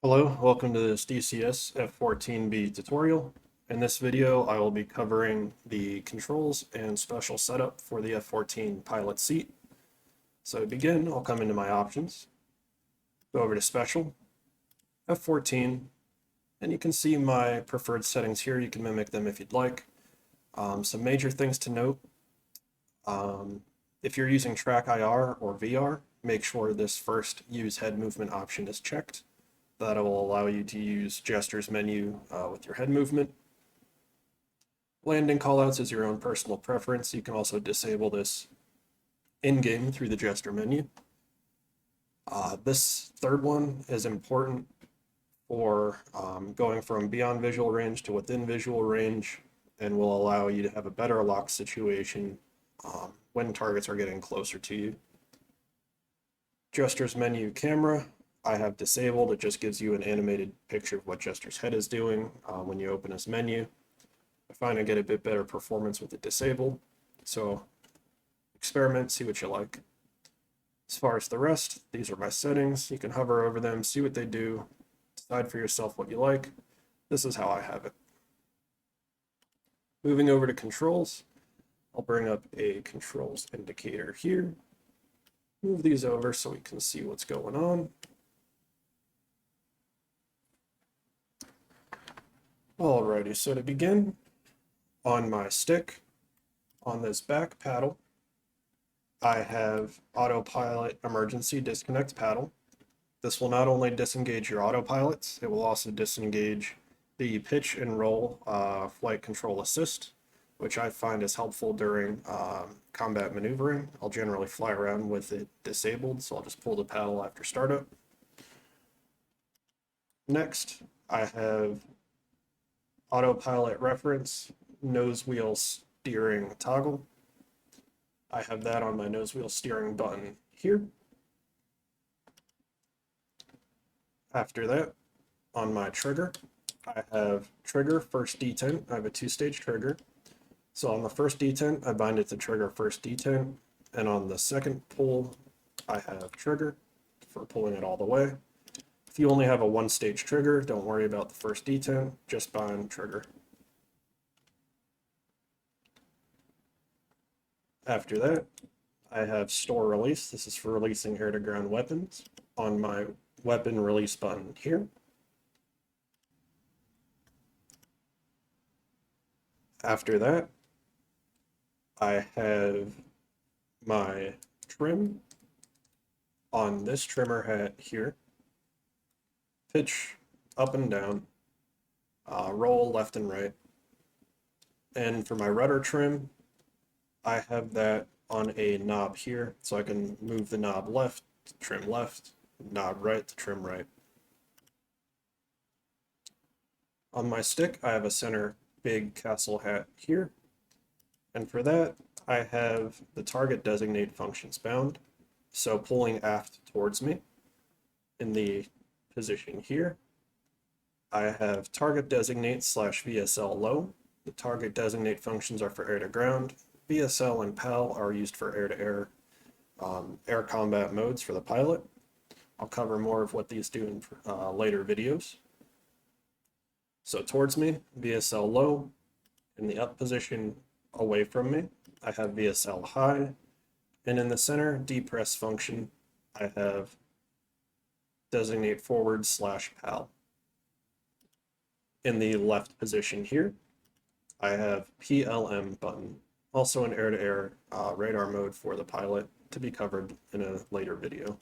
Hello, welcome to this DCS F14B tutorial. In this video, I will be covering the controls and special setup for the F14 pilot seat. So to begin, I'll come into my options, go over to special, F14, and you can see my preferred settings here. You can mimic them if you'd like. Some major things to note. If you're using track IR or VR, make sure this first use head movement option is checked. That will allow you to use gestures menu with your head movement. Landing callouts is your own personal preference. You can also disable this in-game through the gesture menu. This third one is important for going from beyond visual range to within visual range, and will allow you to have a better lock situation when targets are getting closer to you. Gestures menu camera, I have disabled. It just gives you an animated picture of what Jester's head is doing when you open his menu. I find I get a bit better performance with it disabled. So experiment, see what you like. As far as the rest, these are my settings. You can hover over them, see what they do, decide for yourself what you like. This is how I have it. Moving over to controls, I'll bring up a controls indicator here. Move these over so we can see what's going on. Alrighty, so to begin, on my stick, on this back paddle, I have Autopilot Emergency Disconnect Paddle. This will not only disengage your autopilots, it will also disengage the pitch and roll flight control assist, which I find is helpful during combat maneuvering. I'll generally fly around with it disabled, so I'll just pull the paddle after startup. Next, I have Autopilot reference, nose wheel steering toggle. I have that on my nose wheel steering button here. After that, on my trigger, I have trigger first detent. I have a two-stage trigger. So on the first detent, I bind it to trigger first detent, and on the second pull, I have trigger for pulling it all the way. If you only have a one-stage trigger, don't worry about the first detent, just bind trigger. After that, I have store release. This is for releasing air-to-ground weapons on my weapon release button here. After that, I have my trim on this trimmer hat here. Pitch up and down, roll left and right. And for my rudder trim, I have that on a knob here, so I can move the knob left to trim left, knob right to trim right. On my stick, I have a center big castle hat here. And for that, I have the target designate functions bound. So pulling aft towards me in the position here, I have target designate / VSL low. The target designate functions are for air to ground. VSL and PAL are used for air to air, air combat modes for the pilot. I'll cover more of what these do in later videos. So towards me, VSL low. In the up position away from me, I have VSL high. And in the center depress function, I have designate forward / PAL. In the left position here, I have PLM button, also an air-to-air radar mode for the pilot, to be covered in a later video.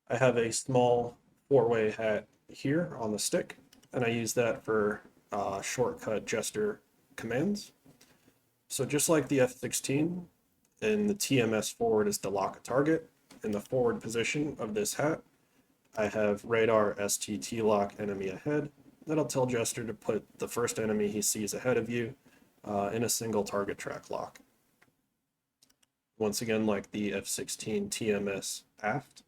I have a small four-way hat here on the stick, and I use that for shortcut gesture commands. So just like the F-16, and the TMS forward is to lock a target, in the forward position of this hat, I have radar STT lock enemy ahead. That'll tell Jester to put the first enemy he sees ahead of you in a single target track lock. Once again, like the F-16 TMS aft,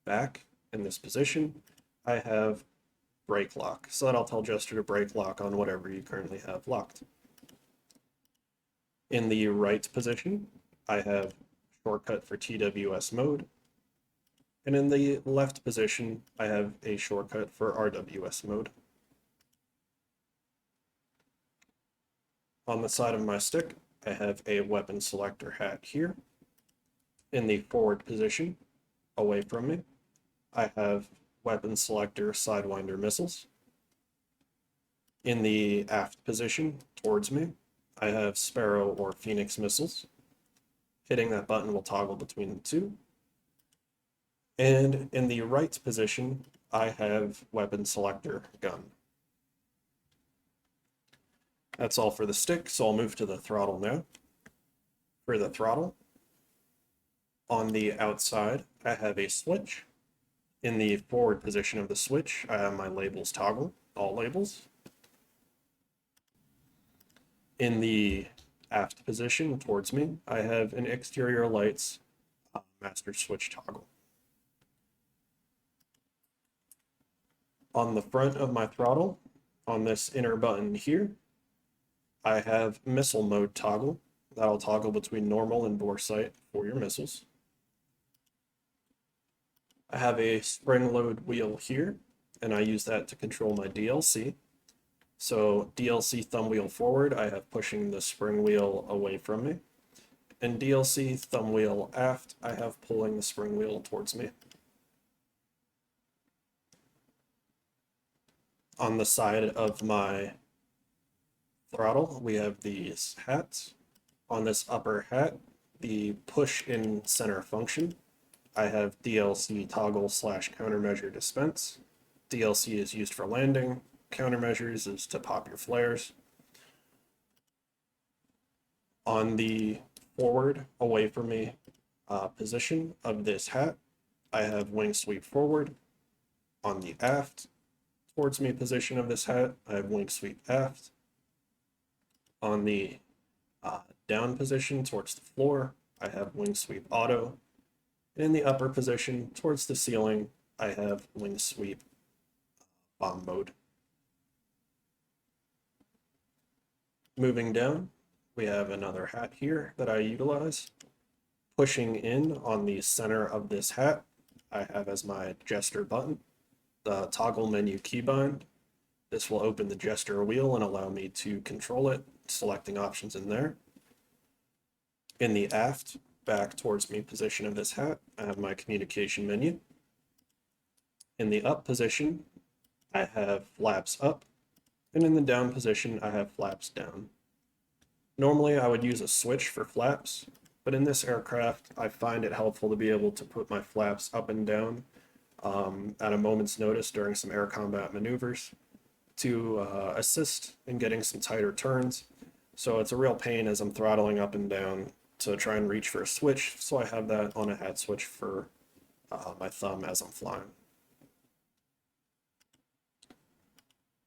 back in this position, I have brake lock. So that'll tell Jester to brake lock on whatever you currently have locked. In the right position, I have shortcut for TWS mode. And in the left position, I have a shortcut for RWS mode. On the side of my stick, I have a weapon selector hat here. In the forward position, away from me, I have weapon selector Sidewinder missiles. In the aft position, towards me, I have Sparrow or Phoenix missiles. Hitting that button will toggle between the two. And in the right position, I have weapon selector gun. That's all for the stick, so I'll move to the throttle now. For the throttle, on the outside, I have a switch. In the forward position of the switch, I have my labels toggle, all labels. In the aft position towards me, I have an exterior lights master switch toggle. On the front of my throttle, on this inner button here, I have missile mode toggle. That'll toggle between normal and bore sight for your missiles. I have a spring load wheel here, and I use that to control my DLC. So DLC thumb wheel forward, I have pushing the spring wheel away from me. And DLC thumb wheel aft, I have pulling the spring wheel towards me. On the side of my throttle, we have these hats. On this upper hat, the push in center function, I have DLC toggle / countermeasure dispense. DLC is used for landing. Countermeasures is to pop your flares. On the forward, away from me position of this hat, I have wing sweep forward. On the aft, towards me position of this hat, I have wing sweep aft. On the down position towards the floor, I have wing sweep auto. And in the upper position towards the ceiling, I have wing sweep bomb mode. Moving down, we have another hat here that I utilize. Pushing in on the center of this hat, I have as my gesture button the toggle menu keybind. This will open the gesture wheel and allow me to control it, selecting options in there. In the aft, back towards me position of this hat, I have my communication menu. In the up position, I have flaps up, and in the down position, I have flaps down. Normally, I would use a switch for flaps, but in this aircraft, I find it helpful to be able to put my flaps up and down at a moment's notice during some air combat maneuvers to assist in getting some tighter turns. So it's a real pain as I'm throttling up and down to try and reach for a switch, so I have that on a hat switch for my thumb as I'm flying.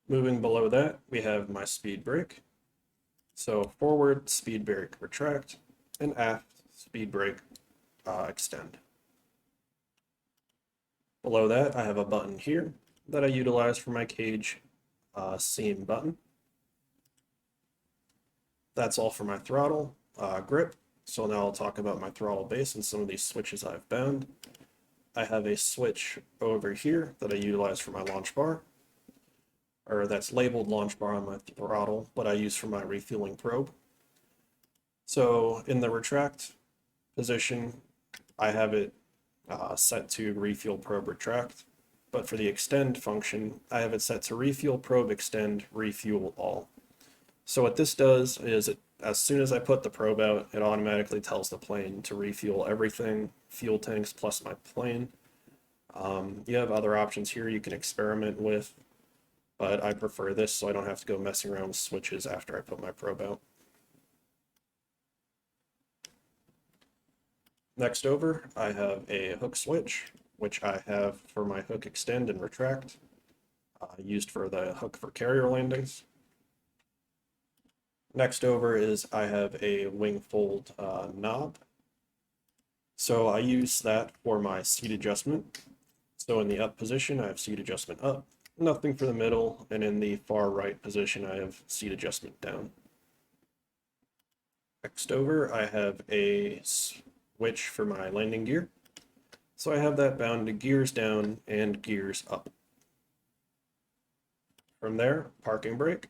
Moving below that, we have my speed brake. So forward, speed brake retract, and aft, speed brake extend. Below that, I have a button here that I utilize for my cage seam button. That's all for my throttle grip. So now I'll talk about my throttle base and some of these switches I've bound. I have a switch over here that I utilize for my launch bar, or that's labeled launch bar on my throttle, but I use for my refueling probe. So in the retract position, I have it set to refuel probe retract, but for the extend function, I have it set to refuel probe extend refuel all. So what this does is as soon as I put the probe out, it automatically tells the plane to refuel everything, fuel tanks plus my plane. You have other options here you can experiment with, but I prefer this so I don't have to go messing around with switches after I put my probe out. Next over, I have a hook switch, which I have for my hook extend and retract, used for the hook for carrier landings. Next over is I have a wing fold knob. So I use that for my seat adjustment. So in the up position, I have seat adjustment up, nothing for the middle, and in the far right position, I have seat adjustment down. Next over, I have a switch for my landing gear. So I have that bound to gears down and gears up. From there, parking brake.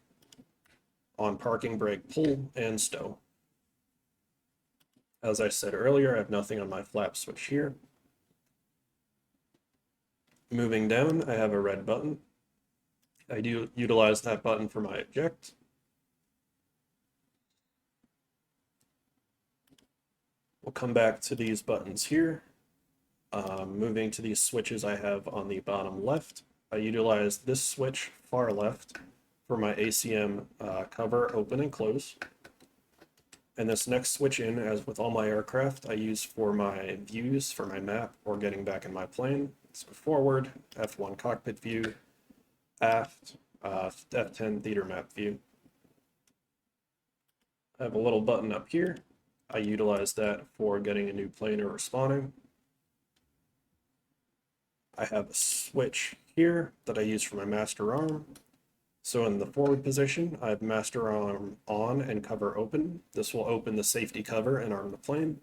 On parking brake, pull and stow. As I said earlier, I have nothing on my flap switch here. Moving down, I have a red button. I do utilize that button for my eject. We'll come back to these buttons here. Moving to these switches I have on the bottom left, I utilize this switch far left for my ACM cover open and close. And this next switch in, as with all my aircraft, I use for my views for my map or getting back in my plane. So forward, F1 cockpit view, aft, F10 theater map view. I have a little button up here. I utilize that for getting a new plane or respawning. I have a switch here that I use for my master arm. So in the forward position, I have master arm on and cover open. This will open the safety cover and arm the plane.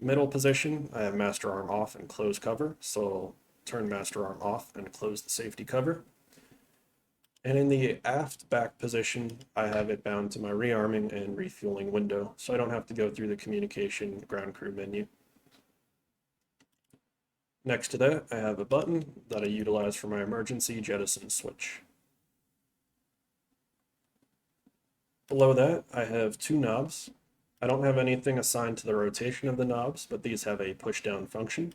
Middle position, I have master arm off and close cover. So turn master arm off and close the safety cover. And in the aft back position, I have it bound to my rearming and refueling window, so I don't have to go through the communication ground crew menu. Next to that, I have a button that I utilize for my emergency jettison switch. Below that, I have two knobs. I don't have anything assigned to the rotation of the knobs, but these have a push-down function.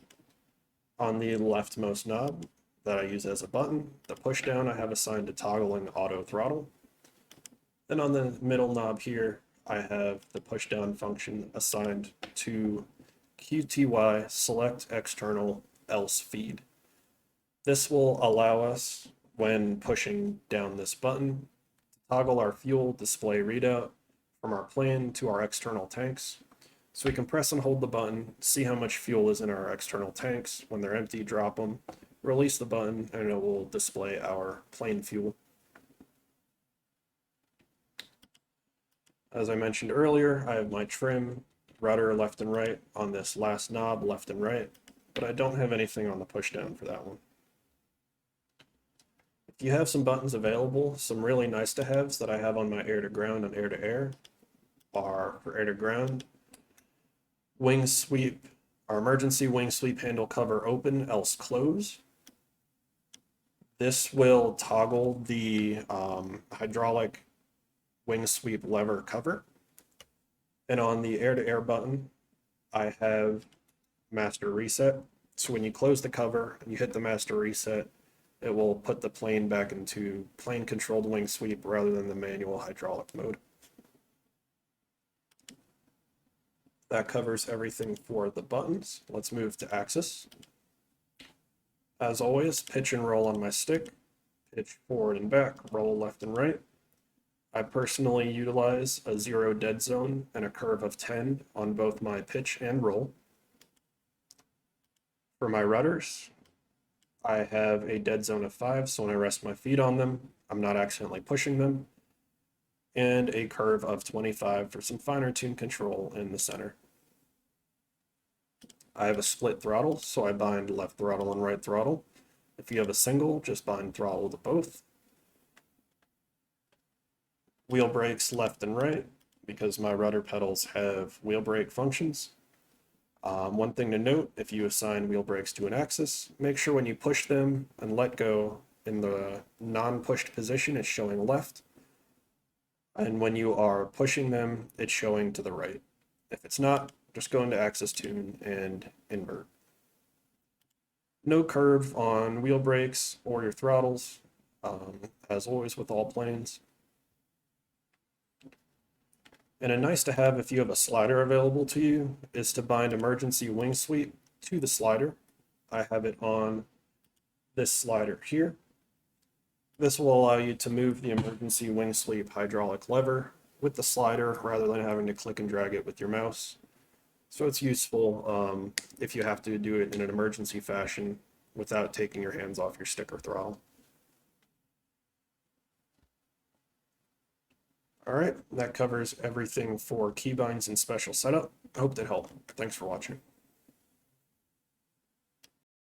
On the leftmost knob that I use as a button, the push-down I have assigned to toggling auto throttle. Then on the middle knob here, I have the push-down function assigned to QTY select external else feed. This will allow us, when pushing down this button, toggle our fuel display readout from our plane to our external tanks. So we can press and hold the button, see how much fuel is in our external tanks. When they're empty, drop them, release the button, and it will display our plane fuel. As I mentioned earlier, I have my trim, rudder left and right on this last knob, left and right, but I don't have anything on the push down for that one. If you have some buttons available, some really nice to haves that I have on my air to ground and air to air are for air to ground, wing sweep, our emergency wing sweep handle cover open, else close. This will toggle the hydraulic wing sweep lever cover. And on the air to air button, I have master reset. So when you close the cover and you hit the master reset, it will put the plane back into plane controlled wing sweep rather than the manual hydraulic mode. That covers everything for the buttons. Let's move to axis. As always, pitch and roll on my stick, pitch forward and back, roll left and right. I personally utilize a 0 dead zone and a curve of 10 on both my pitch and roll. For my rudders, I have a dead zone of 5, so when I rest my feet on them, I'm not accidentally pushing them, and a curve of 25 for some finer tune control in the center. I have a split throttle, so I bind left throttle and right throttle. If you have a single, just bind throttle to both. Wheel brakes left and right, because my rudder pedals have wheel brake functions. One thing to note, if you assign wheel brakes to an axis, make sure when you push them and let go in the non-pushed position, it's showing left. And when you are pushing them, it's showing to the right. If it's not, just go into axis tune and invert. No curve on wheel brakes or your throttles, as always with all planes. And a nice to have if you have a slider available to you is to bind emergency wing sweep to the slider. I have it on this slider here. This will allow you to move the emergency wing sweep hydraulic lever with the slider rather than having to click and drag it with your mouse. So it's useful if you have to do it in an emergency fashion without taking your hands off your stick or throttle. All right, that covers everything for keybinds and special setup. I hope that helped. Thanks for watching.